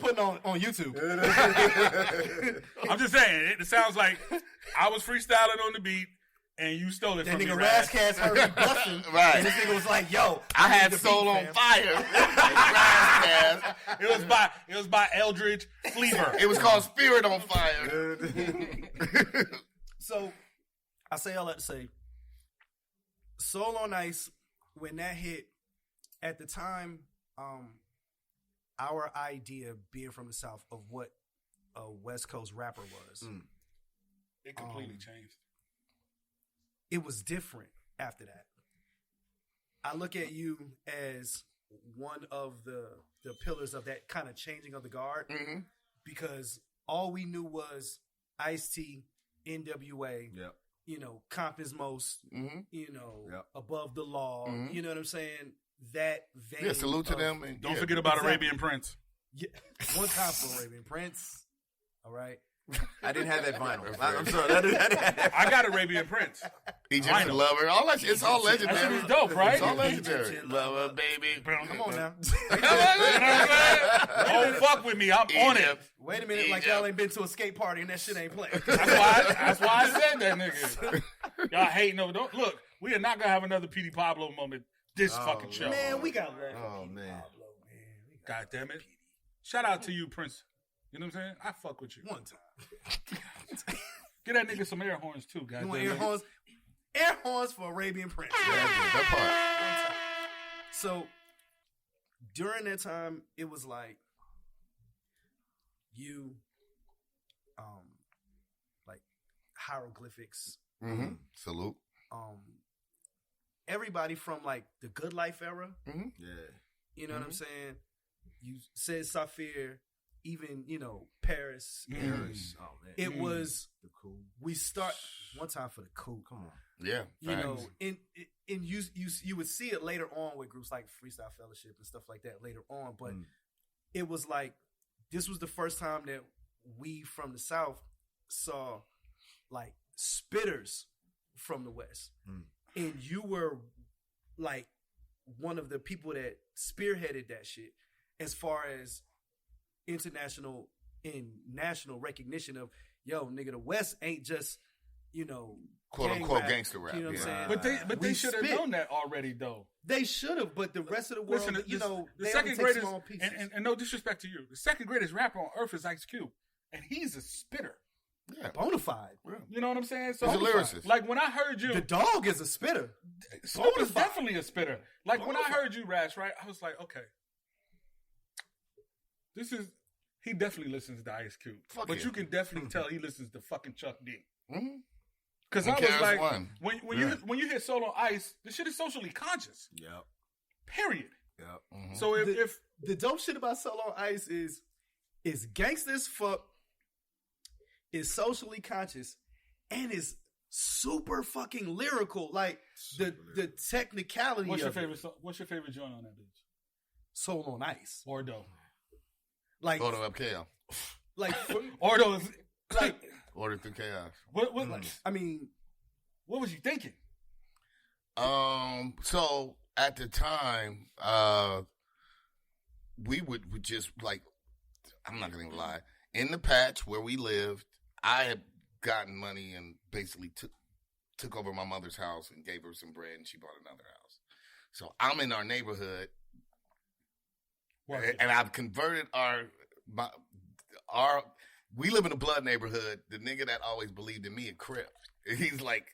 putting on YouTube? I'm just saying, it sounds like I was freestyling on the beat and you stole it that from me. That nigga Razzcast heard me busting. Right. And this nigga was like, yo, I had Soul on Fire. It was by Eldridge Fleaver. It was called Spirit on Fire. So, I say all that to say, Soul on Ice, when that hit, at the time, our idea, being from the South, of what a West Coast rapper was. It completely changed. It was different after that. I look at you as one of the pillars of that kind of changing of the guard, because all we knew was Ice-T, NWA, you know, Compton's Most, you know, Above the Law, you know what I'm saying? That vein. Yeah, salute to them. And, don't forget about Arabian Prince. Yeah, one time for Arabian Prince. All right. I didn't have that vinyl. I'm sorry. I got Arabian Prince. Egyptian Lover. All that shit. It's all legendary. That shit is dope, right? It's all legendary. Lover, baby. Come on now. Don't fuck with me. I'm on it. Wait a minute, like y'all ain't been to a skate party and that shit ain't playing. That's why I said that, nigga. Y'all hating over. Don't look. We are not gonna have another PD Pablo moment this fucking show. Man, we got love. Oh man. Pablo, man. God damn it. Shout out to you, Prince. You know what I'm saying? I fuck with you. One time. Get that nigga some air horns too, guys. You want air horns? Air horns for Arabian Prince. Yeah, that part. So during that time, it was like you, like hieroglyphics. Salute. Everybody from like the Good Life era. Yeah. You know what I'm saying? You said Safir, even, you know, Paris. Oh man. It was the cool. we start one time for the cool. Come on. Yeah. You know, and you would see it later on with groups like Freestyle Fellowship and stuff like that later on, but it was like this was the first time that we from the South saw like spitters from the West. And you were like one of the people that spearheaded that shit as far as international and national recognition of, yo, nigga, the West ain't just, you know, quote unquote gangster rap. You know what I'm saying? But they should have known that already, though. They should have, but the rest of the world, Listen, you know, the they second only take greatest, small pieces. and no disrespect to you, the second greatest rapper on earth is Ice Cube, and he's a spitter. Yeah. Bonafide. You know what I'm saying? So He's a lyricist. Like when I heard you, The dog is a spitter. Snoop is definitely a spitter. Like when I heard you, Rash, right? I was like, okay, he definitely listens to Ice Cube, but you can definitely tell he listens to fucking Chuck D. Because I was like, when you hit Soul on Ice, the shit is socially conscious. Yep. Period. Yep. So if The dope shit about Soul on Ice is gangsta as fuck, is socially conscious, and is super fucking lyrical. Like the technicality. what's your of it. favorite? What's your favorite joint on that bitch? Soul on Ice. Ordo. Like Order up chaos. like Ordo is like Order through chaos. what? I mean, What was you thinking? So at the time, we would just like, I'm not gonna lie. In the patch where we lived, I had gotten money and basically took over my mother's house and gave her some bread, and she bought another house. So I'm in our neighborhood, and I've converted our. We live in a blood neighborhood. The nigga that always believed in me, a Crip. He's like,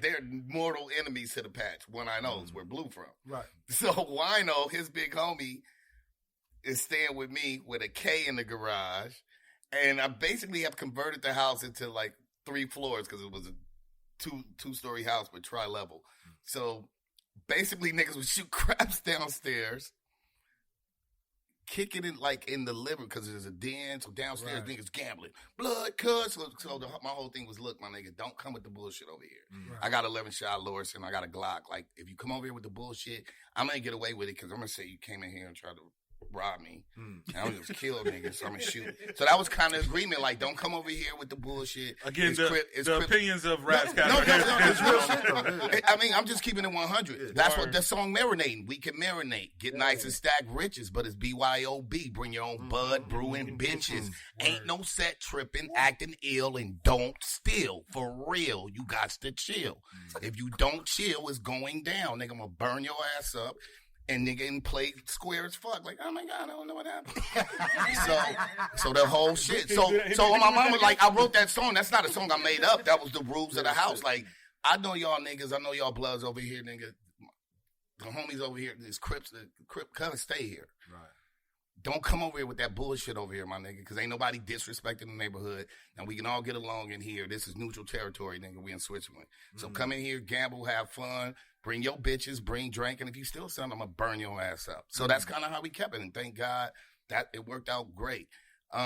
they're mortal enemies to the patch. One I know is where Blue from. right. So Wino, his big homie, is staying with me with a K in the garage. And I basically have converted the house into like 3 floors because it was a two-story house but tri-level. So basically niggas would shoot craps downstairs, kicking it like in the living because there's a den. So downstairs niggas gambling. Blood, cuss. So my whole thing was, look, my nigga, don't come with the bullshit over here. Right. I got 11-shot Lorison. I got a Glock. Like, if you come over here with the bullshit, I'm going to get away with it because I'm going to say you came in here and tried to rob me. And I'm gonna just kill niggas, so I'm gonna shoot. So that was kind of agreement, like, don't come over here with the bullshit. Again, the opinions of Razzcast. No, it's real shit. I mean, I'm just keeping it 100. That's what the song marinating. We can marinate, get nice and stack riches, but it's BYOB. Bring your own bud, brewing bitches. Ain't no set tripping, acting ill, and don't steal. For real, you got to chill. If you don't chill, it's going down. Nigga, I'm gonna burn your ass up. And nigga and play square as fuck. Like, oh my God, I don't know what happened. so the whole shit. So my mama, like, I wrote that song. That's not a song I made up. That was the rules of the house. Like, I know y'all niggas. I know y'all bloods over here, nigga. The homies over here, these Crips, the Crip, come and stay here. Right. Don't come over here with that bullshit over here, my nigga, because ain't nobody disrespecting the neighborhood. And we can all get along in here. This is neutral territory, nigga. We in Switzerland. So come in here, gamble, have fun. Bring your bitches, bring drink, and if you still son, I'm gonna burn your ass up. So that's kind of how we kept it, and thank God that it worked out great. Shit,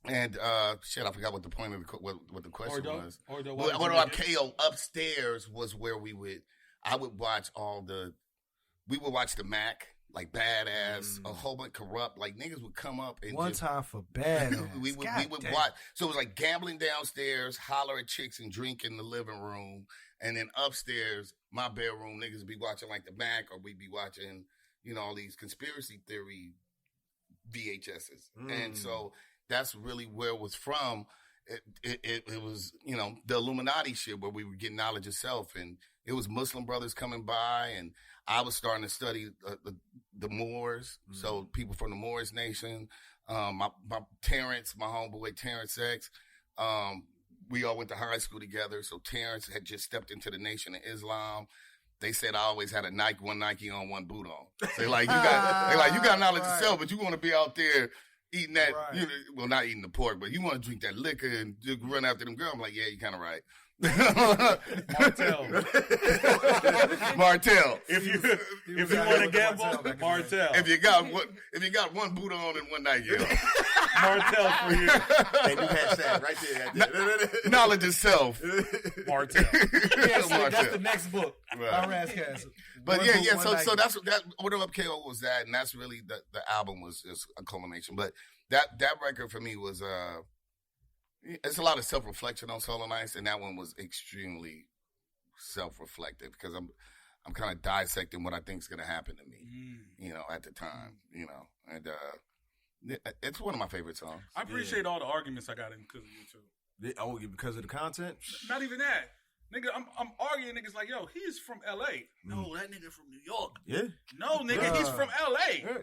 I forgot what the point of what the question was. What about KO upstairs was where we would watch the Mac, like Badass, a whole bunch Corrupt, like niggas would come up and one time for Badass. we would watch. So it was like gambling downstairs, holler at chicks and drink in the living room. And then upstairs, my bedroom, niggas be watching like the Mac, or we be watching, all these conspiracy theory VHSs. And so that's really where it was from. It was, the Illuminati shit where we were getting knowledge of self. And it was Muslim brothers coming by, and I was starting to study the Moors. So people from the Moors Nation, my Terrence, my homeboy Terrence X, we all went to high school together. So Terrence had just stepped into the Nation of Islam. They said I always had one Nike on, one boot on. So you got knowledge of self, but you want to be out there eating that, not eating the pork, but you want to drink that liquor and just run after them girls. I'm like, yeah, you're kind of right. Martell. If you want to gamble, Martell. If you got one boot on and one Nike on. Martell for you. And you hashtag right there. Knowledge of self. Martell. That's the next book. Right. But so that's Order Up KO was that, and that's really the album was just a culmination. But that record for me was it's a lot of self-reflection on Solo Nights, and that one was extremely self-reflective because I'm kind of dissecting what I think is going to happen to me, at the time, and it's one of my favorite songs. I appreciate all the arguments I got in because of you too. Oh, because of the content? Not even that. Nigga, I'm arguing niggas like, yo, he's from L.A. No, that nigga from New York. Yeah. No, nigga, he's from L.A. Yeah.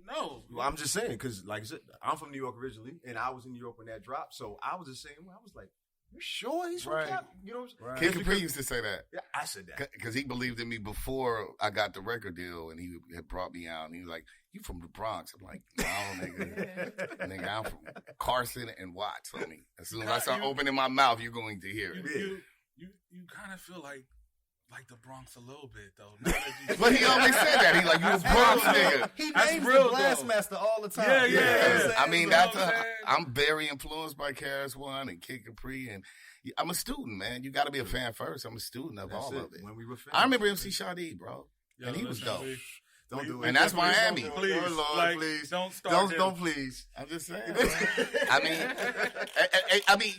No. Well, I'm just saying, because like I said, I'm from New York originally, and I was in New York when that dropped, so I was just saying, I was like, you sure he's from Cap? You know what I'm saying? Kid Capri used to say that. Yeah, I said that. Because he believed in me before I got the record deal, and he had brought me out, and he was like, you from the Bronx? I'm like, no, nigga. Nigga, I'm from Carson and Watts, homie. As soon as I start opening my mouth, you're going to hear it. You kind of feel like the Bronx a little bit, though. But he always said that. He like, you a Bronx nigga. He names the Blastmaster all the time. Yeah. I mean, I'm very influenced by KRS-One and Kid Capri, and I'm a student, man. You got to be a fan first. I'm a student of all of it. When we were fans. I remember MC Sade, bro. And he was dope. Don't do it. And that's Miami. Please, please. Don't start. Don't please. I'm just saying. I mean,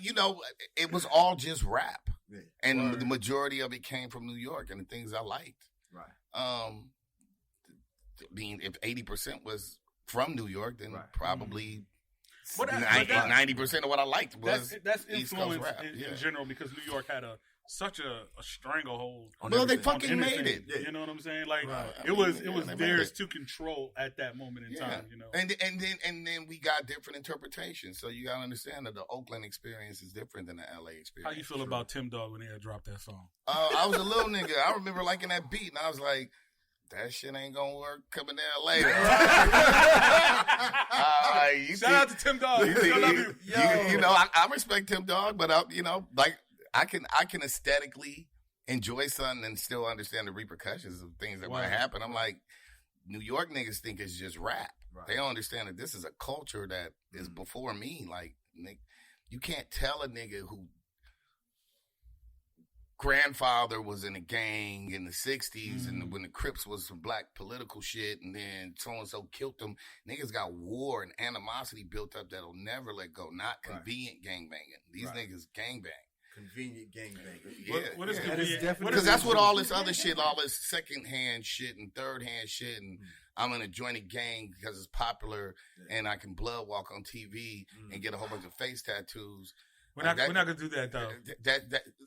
it was all just rap. Yeah. And the majority of it came from New York and the things I liked. Right. I mean, if 80% was from New York, then probably 90% of what I liked was that's East Coast influence rap. in general because New York had such a stranglehold. Well, they fucking made it. Yeah. You know what I'm saying? Like it was theirs to control at that moment in time. And then we got different interpretations. So you gotta understand that the Oakland experience is different than the LA experience. How you feel about Tim Dog when he had dropped that song? I was a little nigga. I remember liking that beat, and I was like, that shit ain't gonna work coming down later. Shout out to Tim Dog. I respect Tim Dog, but I can aesthetically enjoy something and still understand the repercussions of things that might happen. I'm like, New York niggas think it's just rap. Right. They don't understand that this is a culture that is before me. Like, you can't tell a nigga who grandfather was in a gang in the 60s and when the Crips was some black political shit and then so-and-so killed them, niggas got war and animosity built up that'll never let go. Not convenient gangbanging. These niggas gangbang. Convenient gangbanging. Yeah. What is convenient? Because that's what all this other shit, all this second-hand shit and third-hand shit and I'm going to join a gang because it's popular and I can blood walk on TV and get a whole bunch of face tattoos. We're not going to do that, though.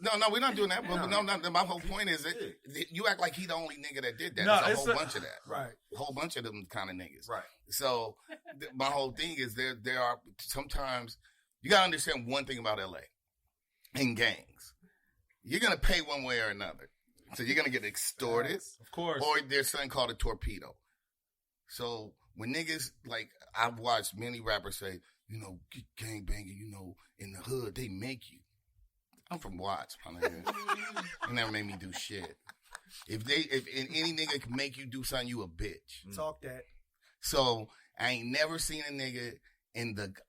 No, we're not doing that. But no, my whole point is that you act like he the only nigga that did that. No, There's a whole bunch of that. Right. A whole bunch of them kind of niggas. Right. So my whole thing is there are sometimes you got to understand one thing about LA and gangs. You're going to pay one way or another. So you're going to get extorted. Of course. Or there's something called a torpedo. So when niggas, like, I've watched many rappers say, you know, gangbanging, you know, in the hood, they make you. I'm from Watts, my nigga. They never made me do shit. If any nigga can make you do something, you a bitch. Talk that. So I ain't never seen a nigga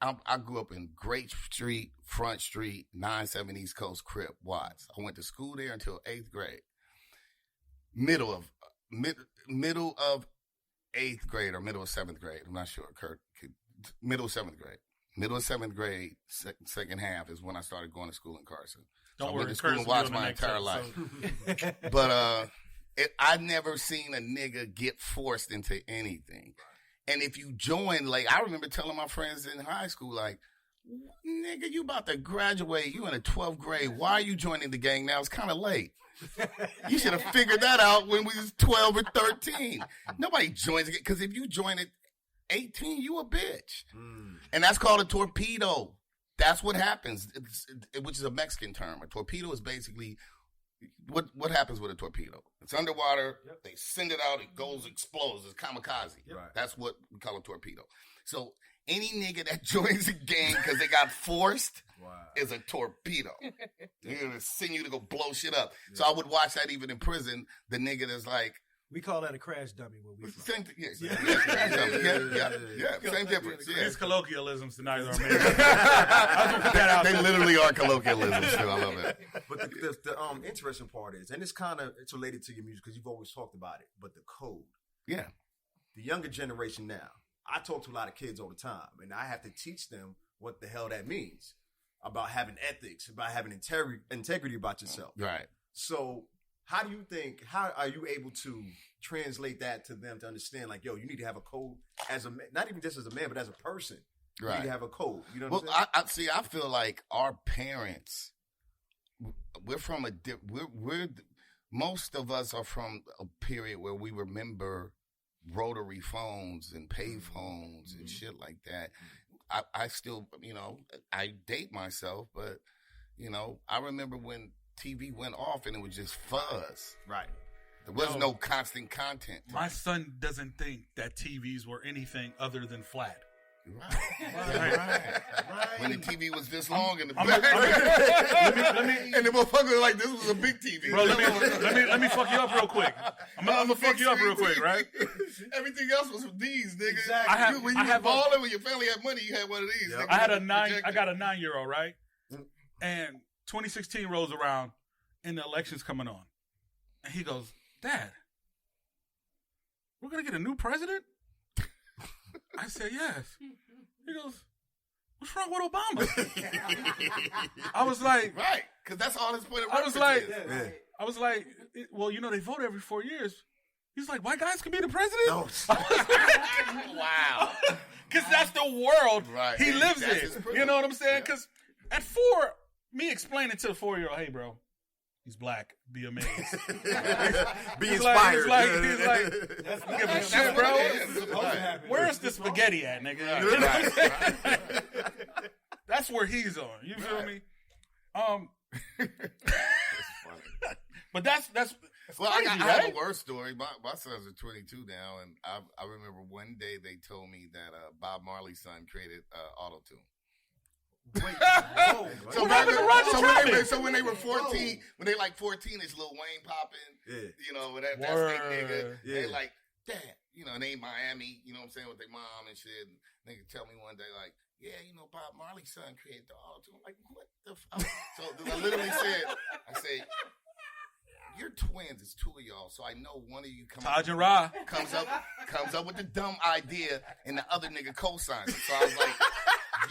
I grew up in Great Street, Front Street, 97 East Coast, Crip, Watts. I went to school there until 8th grade. Middle of 8th grade or middle of 7th grade. I'm not sure, Kurt. Middle of 7th grade. Middle of 7th grade, second half is when I started going to school in Carson. So I went to school and watched my entire life. But I never seen a nigga get forced into anything. And if you join, like, I remember telling my friends in high school, like, nigga, you about to graduate. You in the 12th grade. Why are you joining the gang now? It's kind of late. You should have figured that out when we was 12 or 13. Nobody joins it because if you join at 18, you a bitch. And that's called a torpedo. That's what happens, which is a Mexican term. A torpedo is basically what happens with a torpedo. It's underwater. Yep. They send it out. It goes, explodes. It's kamikaze. Yep. Right. That's what we call a torpedo. So any nigga that joins a gang because they got forced is a torpedo. They're going to send you to go blow shit up. Yeah. So I would watch that even in prison. The nigga that's like, we call that a crash dummy. Same difference. Yeah. These colloquialisms tonight are amazing. They literally are colloquialisms too. I love it. But the interesting part is, and it's related to your music because you've always talked about it, but the code. Yeah. The younger generation now, I talk to a lot of kids all the time, and I have to teach them what the hell that means about having ethics, about having integrity about yourself. Right. So how are you able to translate that to them to understand, like, yo, you need to have a code as a man, not even just as a man, but as a person. You need to have a code. You know what I'm saying? I feel like our parents, most of us are from a period where we remember rotary phones and pay phones and shit like that. I still, I date myself, but, I remember when TV went off and it was just fuzz. Right. There was no constant content. My son doesn't think that TVs were anything other than flat. Right. When the TV was this long in the back. And the motherfucker like, this was a big TV. Bro, let me fuck you up real quick. I'm gonna fuck you up real quick, right? Everything else was from these, nigga. Exactly. When you were balling, when your family had money, you had one of these. Yep. I got a 9-year-old, right? And 2016 rolls around and the election's coming on. And he goes, Dad, we're going to get a new president? I said, yes. He goes, what's wrong with Obama? I was like... Right, because that's all his point of reference I was like, well, they vote every 4 years. He's like, white guys can be the president? No. Wow. Because that's the world he lives in. You know what I'm saying? Because at 4... me explaining to the 4-year-old, hey, bro, he's black. Be amazed. Be inspired. He's like, don't give a shit, bro. Where's the spaghetti at, nigga? Right. That's where he's on. You feel me? But that's well, crazy, I right? have a worse story. My sons are 22 now, and I remember one day they told me that Bob Marley's son created auto-tune. Wait, so when they were 14, when they like 14, it's Lil Wayne popping, that's their nigga. Yeah. They like, Dad, they in Miami, what I'm saying, with their mom and shit. And they could tell me one day, like, yeah, Bob Marley's son created the auto-tune. I'm like, what the fuck? So I literally said, you're twins. It's two of y'all, so I know one of you Taj and Ra comes up with the dumb idea, and the other nigga co-signs it. So I was like,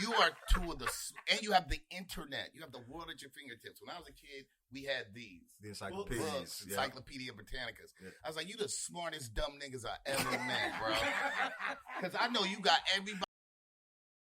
you are two of the, and you have the internet. You have the world at your fingertips. When I was a kid, we had these. The encyclopedias. Books, Encyclopedia Britannicas. Yeah. I was like, you the smartest dumb niggas I ever met, bro. Because I know you got everybody.